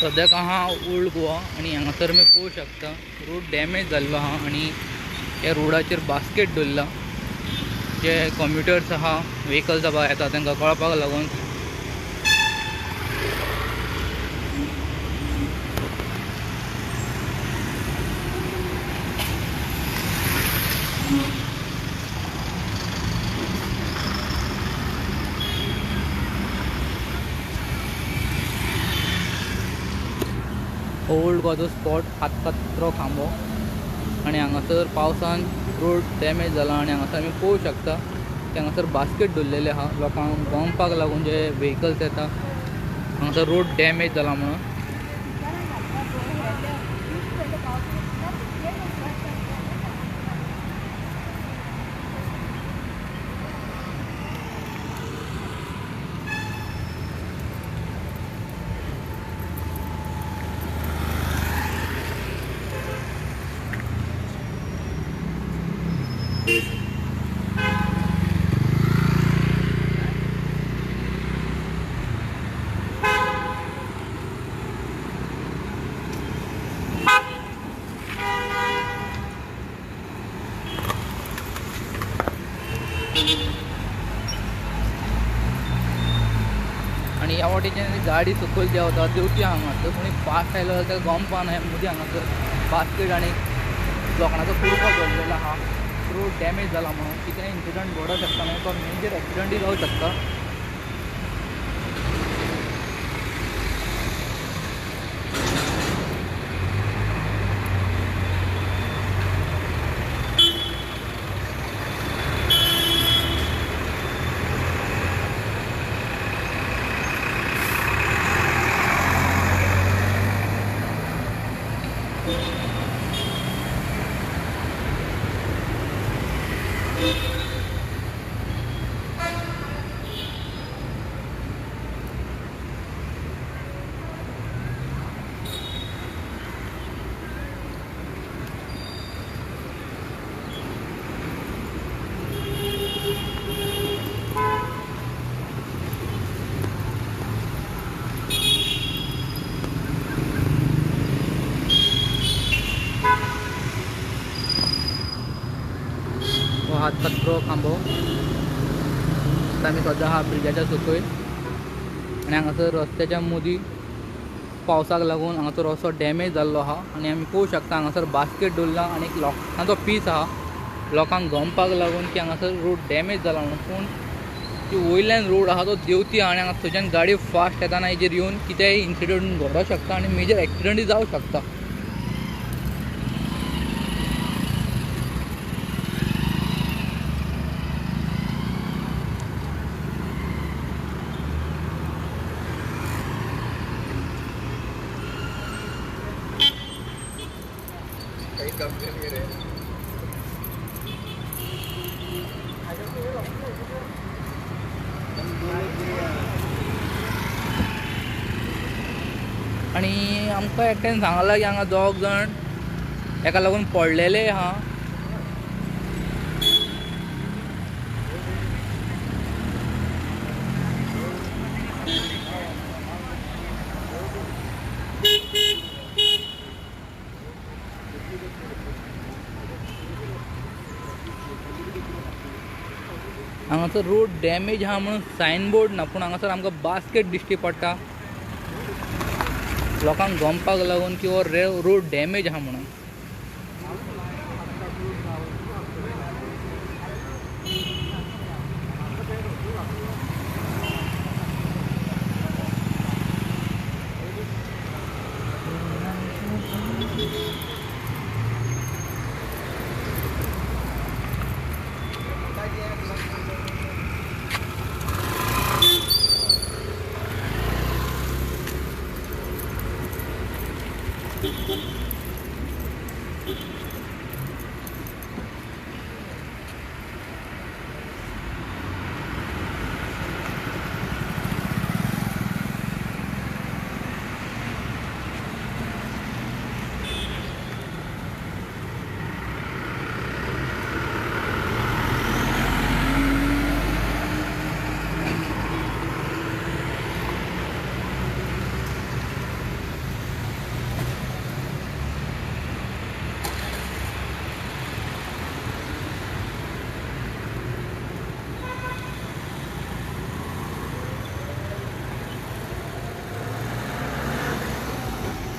सद्याक हांव ओल्ड गोवा आनी हांगासर आमी पळोवंक शकता रोड डॅमेज जाल्लो आहा आनी ह्या रोडाचेर बास्केट दवरला जे कम्युटर्स आहा व्हेकल्स येता तांकां कळपाक लागून ओल्ड गोवाचो स्पॉट हातकचरो खांबो आनी हांगासर पावसान रोड डॅमेज जाला आनी हांगासर आमी पळोवंक शकता की हांगासर बास्केट दवरलेले आहा लोकांक गवंपाक लागून जे व्हेकल्स येता हांगासर रोड डॅमेज जाला म्हणून आणि ह्या वाटेच्यान गाडी सकयल देंवता देंवती हांगासर कोणी फास्ट आयलो जाल्यार ताका गमपा न्हय मदीं हांगासर बास्केट आनी लोखणाचो कुडको दवरलेलो आहा रोड डॅमेज जाला म्हणून कितेंय इन्सिडंट घडोवंक शकता मागीर तो मेजर एक्सिडंटूय जावंक शकता हातकचरो खांबो आमी सद्या आहा ब्रिजाच्या सकयल आनी हांगासर रस्त्याच्या मदीं पावसाक लागून हांगाचो रस्तो डॅमेज जाल्लो आहा आनी आमी पळोवंक शकता हांगासर बास्केट दवरला आनी एक लोखणाचो पीस आहा लोकांक गमपाक लागून की हांगासर रोड डॅमेज जाला म्हणून पूण ती वयल्यान रोड आहा तो देंवती आनी हांगा थंयच्यान गाडी फास्ट येताना हेजेर येवन कितेंय इन्सिडंट घडोवंक शकता आनी मेजर एक्सिडंटूय जावंक शकता आनी आमकां एकट्यान सांगलां की हांगा दोग जाण हेका लागून पडलेले आहा हांगासर रोड डॅमेज आहा म्हणून सायनबोर्ड ना पूण हांगासर आमकां बास्केट दिश्टी पडटा लोकांक गमपाक लागून की हो रोड डॅमेज आहा म्हणून